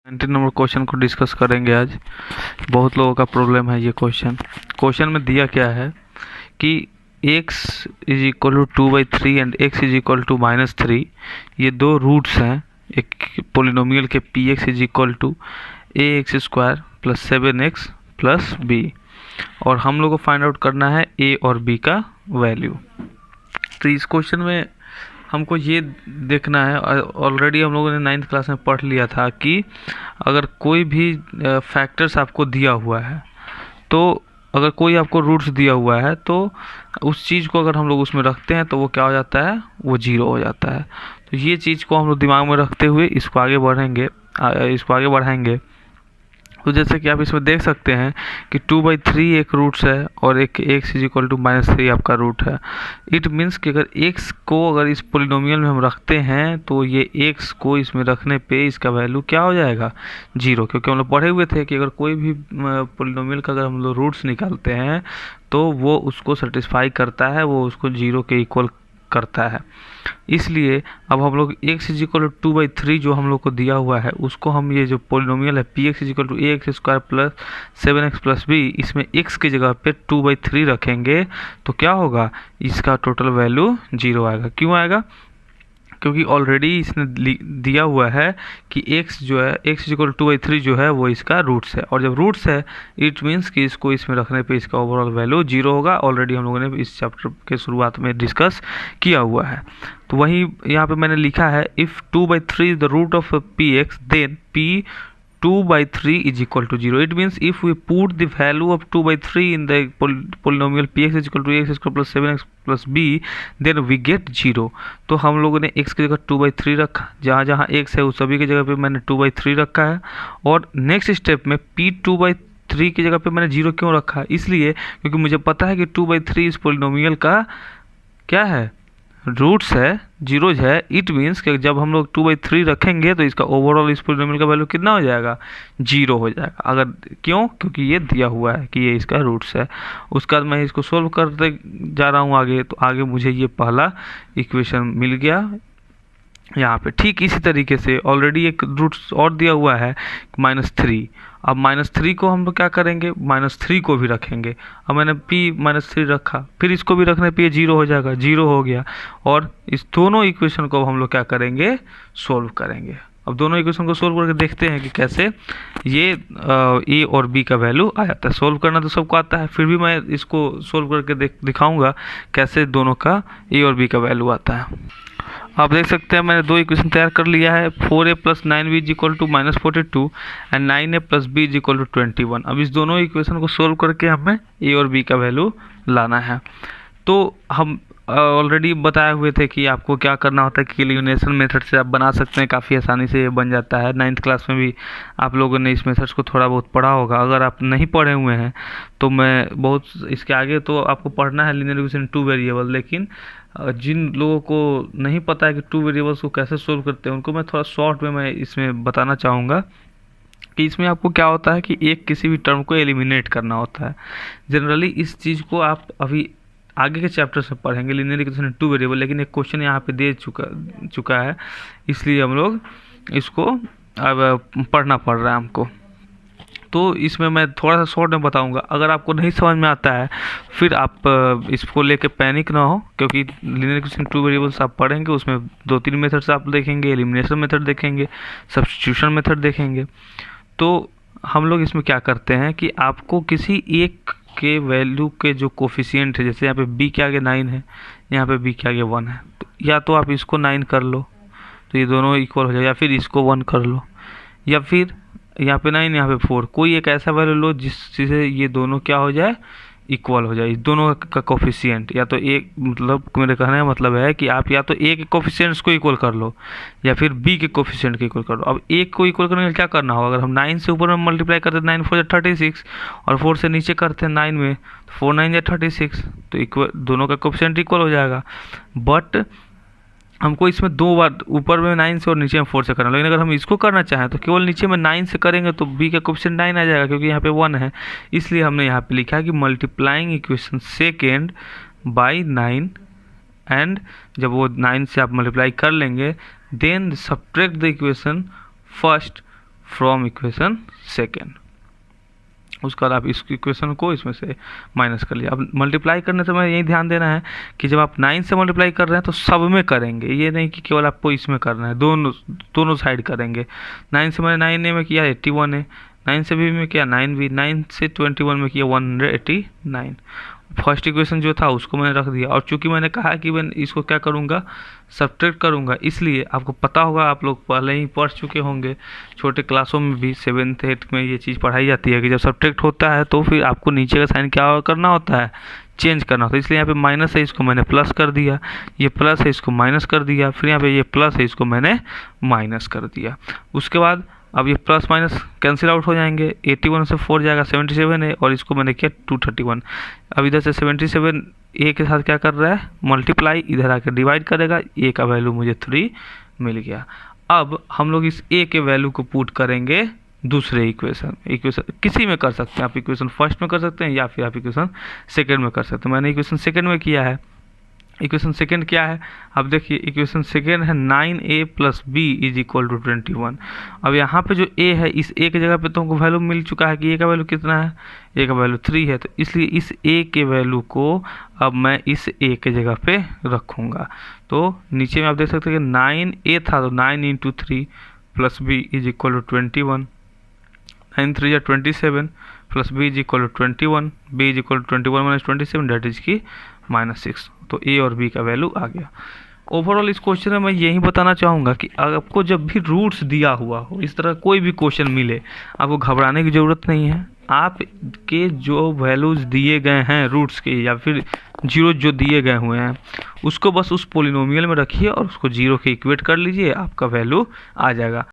19 number question को discuss करेंगे आज। बहुत लोगों का प्रॉब्लम है ये क्वेश्चन में दिया क्या है कि x is equal to 2/3 and x is equal to -3, ये दो रूट्स हैं एक पोलिनोमियल के px is equal to ax² plus 7x plus b, और हम लोग को फाइंड आउट करना है a और b का वैल्यू। तो इस क्वेश्चन में हमको ये देखना है, ऑलरेडी हम लोगों ने 9th क्लास में पढ़ लिया था कि अगर कोई भी फैक्टर्स आपको दिया हुआ है, तो अगर कोई आपको रूट्स दिया हुआ है तो उस चीज़ को अगर हम लोग उसमें रखते हैं तो वो क्या हो जाता है, वो जीरो हो जाता है। तो ये चीज़ को हम लोग दिमाग में रखते हुए इसको आगे बढ़ाएंगे। तो जैसे कि आप इसमें देख सकते हैं कि 2/3 एक रूट्स है और एक x इज इक्वल टू -3 आपका रूट है। इट मीन्स कि अगर x को अगर इस पोलिनोमियल में हम रखते हैं तो ये x को इसमें रखने पे इसका वैल्यू क्या हो जाएगा, जीरो। क्योंकि हम लोग पढ़े हुए थे कि अगर कोई भी पोलिनोमियल का अगर हम लोग रूट्स निकालते हैं तो वो उसको सेटिस्फाई करता है, वो उसको जीरो के इक्वल करता है। इसलिए अब हम लोग x इज इक्वल टू 2/3 जो हम लोग को दिया हुआ है उसको हम ये जो पोलिनोमियल है px is equal to ax² plus 7x plus b, इसमें x की जगह पे 2/3 रखेंगे तो क्या होगा, इसका टोटल वैल्यू जीरो आएगा। क्यों आएगा, क्योंकि ऑलरेडी इसने दिया हुआ है कि x जो है x इज इक्वल टू 2/3 जो है वो इसका रूट्स है, और जब रूट्स है इट मीन्स कि इसको इसमें रखने पे इसका ओवरऑल वैल्यू जीरो होगा। ऑलरेडी हम लोगों ने इस चैप्टर के शुरुआत में डिस्कस किया हुआ है। तो वही यहाँ पे मैंने लिखा है if 2/3 is the root of px then p 2/3 is equal to 0. It means if we put the value of 2/3 in the polynomial px is equal to ax² plus 7x plus b, then we get 0. तो हम लोगों ने x की जगह 2/3 रखा, जहाँ जहाँ x है उस सभी की जगह पे मैंने 2/3 रखा है। और नेक्स्ट स्टेप में p 2/3 की जगह पे मैंने 0 क्यों रखा, इसलिए क्योंकि मुझे पता है कि 2/3 इस पोलिनोमियल का क्या है, रूट्स है, जीरोज है। इट मीन्स कि जब हम लोग 2/3 रखेंगे तो इसका ओवरऑल इस पोलिनोमियल का वैल्यू कितना हो जाएगा, जीरो हो जाएगा। अगर क्यों, क्योंकि ये दिया हुआ है कि ये इसका रूट्स है। उसके बाद मैं इसको सोल्व करते जा रहा हूँ आगे, तो आगे मुझे ये पहला इक्वेशन मिल गया यहाँ पे। ठीक इसी तरीके से ऑलरेडी एक रूट्स और दिया हुआ है -3। अब -3 को हम लोग क्या करेंगे, -3 को भी रखेंगे। अब मैंने p -3 रखा, फिर इसको भी रखने पे ये जीरो हो जाएगा, जीरो हो गया। और इस दोनों इक्वेशन को हम लोग क्या करेंगे, सोल्व करेंगे। अब दोनों इक्वेशन को सोल्व करके देखते हैं कि कैसे ये a और b का वैल्यू आ जाता है। सोल्व करना तो सबको आता है, फिर भी मैं इसको सोल्व करके दिखाऊंगा कैसे दोनों का a और b का वैल्यू आता है। आप देख सकते हैं मैंने दो इक्वेशन तैयार कर लिया है, 4a plus 9b is equal to -42 and 9a plus b is equal to 21। अब इस दोनों इक्वेशन को सोल्व करके हमें a और b का वैल्यू लाना है। तो हम ऑलरेडी बताए हुए थे कि आपको क्या करना होता है कि एलिमिनेशन मेथड से आप बना सकते हैं, काफ़ी आसानी से ये बन जाता है। 9th क्लास में भी आप लोगों ने इस मेथड्स को थोड़ा बहुत पढ़ा होगा। अगर आप नहीं पढ़े हुए हैं तो मैं बहुत इसके आगे तो आपको पढ़ना है लीनियर इक्वेशन 2 वेरिएबल, लेकिन जिन लोगों को नहीं पता है कि 2 वेरिएबल्स को कैसे सोल्व करते हैं उनको मैं थोड़ा शॉर्ट में मैं इसमें बताना चाहूँगा कि इसमें आपको क्या होता है कि एक किसी भी टर्म को एलिमिनेट करना होता है। जनरली इस चीज़ को आप अभी आगे के चैप्टर से पढ़ेंगे लीनियर इक्वेशन 2 वेरिएबल, लेकिन एक क्वेश्चन यहाँ पे दे चुका है, इसलिए हम लोग इसको अब पढ़ना पड़ रहा है हमको। तो इसमें मैं थोड़ा सा शॉर्ट में बताऊंगा। अगर आपको नहीं समझ में आता है फिर आप इसको लेके पैनिक ना हो, क्योंकि लीनियर इक्वेशन 2 वेरिएबल्स आप पढ़ेंगे उसमें 2-3 मेथड्स आप देखेंगे, एलिमिनेशन मेथड देखेंगे, सब्स्टिट्यूशन मेथड देखेंगे। तो हम लोग इसमें क्या करते हैं कि आपको किसी एक के वैल्यू के जो कोफिशिएंट है, जैसे यहाँ पे b के आगे 9 है, यहाँ पे b के आगे 1 है, तो या तो आप इसको 9 कर लो तो ये दोनों इक्वल हो जाए, या फिर इसको 1 कर लो, या फिर यहाँ पे 9 यहाँ पे 4, कोई एक ऐसा वैल्यू लो जिससे ये दोनों क्या हो जाए, इक्वल हो जाए। इस दोनों का कोफिशिएंट या तो एक, मतलब मेरे कहने का मतलब है कि आप या तो ए के कोफिशिएंट्स को इक्वल कर लो या फिर बी के कोफिशिएंट को इक्वल कर लो। अब एक को इक्वल करने के लिए क्या करना होगा, अगर हम 9 से ऊपर में मल्टीप्लाई करते हैं 9 4 36 और 4 से नीचे करते हैं 9 में, 4 9 36, तो इक्वल दोनों का कोफिशिएंट इक्वल हो जाएगा। बट हमको इसमें दो बार ऊपर में 9 से और नीचे में 4 से करना, लेकिन अगर हम इसको करना चाहें तो केवल नीचे में 9 से करेंगे तो b का कोफिशिएंट 9 आ जाएगा, क्योंकि यहाँ पे 1 है। इसलिए हमने यहाँ पे लिखा है कि multiplying equation second by 9, and जब वो 9 से आप मल्टीप्लाई कर लेंगे then subtract the equation first from equation second. उसके बाद आप इस इक्वेशन को इसमें से माइनस कर लिया। अब मल्टीप्लाई करने से मैं यही ध्यान देना है कि जब आप 9 से मल्टीप्लाई कर रहे हैं तो सब में करेंगे, ये नहीं कि केवल आपको इसमें करना है, दोनों साइड करेंगे। 9 से मैंने 9 में किया 81 है, 9 से भी में किया 9 भी, 9 से 21 में किया 189। फर्स्ट इक्वेशन जो था उसको मैंने रख दिया। और चूंकि मैंने कहा कि मैं इसको क्या करूँगा, सब्ट्रैक्ट करूँगा, इसलिए आपको पता होगा, आप लोग पहले ही पढ़ चुके होंगे, छोटे क्लासों में भी 7th 8th में ये चीज़ पढ़ाई जाती है कि जब सब्ट्रैक्ट होता है तो फिर आपको नीचे का साइन क्या करना होता है, चेंज करना होता है। इसलिए यहाँ पे माइनस है, इसको मैंने प्लस कर दिया, ये प्लस है, इसको माइनस कर दिया, फिर यहाँ पे ये प्लस है, इसको मैंने माइनस कर दिया। उसके बाद अब ये प्लस माइनस कैंसिल आउट हो जाएंगे, 81 से 4 जाएगा 77 है, और इसको मैंने किया 231। अब इधर से 77 ए के साथ क्या कर रहा है, मल्टीप्लाई, इधर आकर डिवाइड करेगा, ए का वैल्यू मुझे 3 मिल गया। अब हम लोग इस ए के वैल्यू को पुट करेंगे दूसरे इक्वेशन किसी में कर सकते हैं, आप इक्वेशन फर्स्ट में कर सकते हैं या फिर आप इक्वेशन सेकेंड में कर सकते हैं। मैंने इक्वेशन सेकेंड में किया है। इक्वेशन सेकेंड क्या है, अब देखिए इक्वेशन सेकेंड है 9a + b = 21। अब यहाँ पे जो a है, इस a के जगह पे तो हमको वैल्यू मिल चुका है कि a का वैल्यू कितना है, a का वैल्यू 3 है, तो इसलिए इस a के वैल्यू को अब मैं इस a के जगह पे रखूँगा। तो नीचे में आप देख सकते हैं कि 9a था तो 9 × 3 + b = 21, 9 3 = 27 + b = 21, b = 21 - 27 that is की -6। तो ए और बी का वैल्यू आ गया। ओवरऑल इस क्वेश्चन में मैं यही बताना चाहूँगा कि आपको जब भी रूट्स दिया हुआ हो, इस तरह कोई भी क्वेश्चन मिले, आपको घबराने की ज़रूरत नहीं है। आपके जो वैल्यूज़ दिए गए हैं रूट्स के या फिर जीरो जो दिए गए हुए हैं, उसको बस उस पोलिनोमियल में रखिए और उसको जीरो के इक्वेट कर लीजिए, आपका वैल्यू आ जाएगा।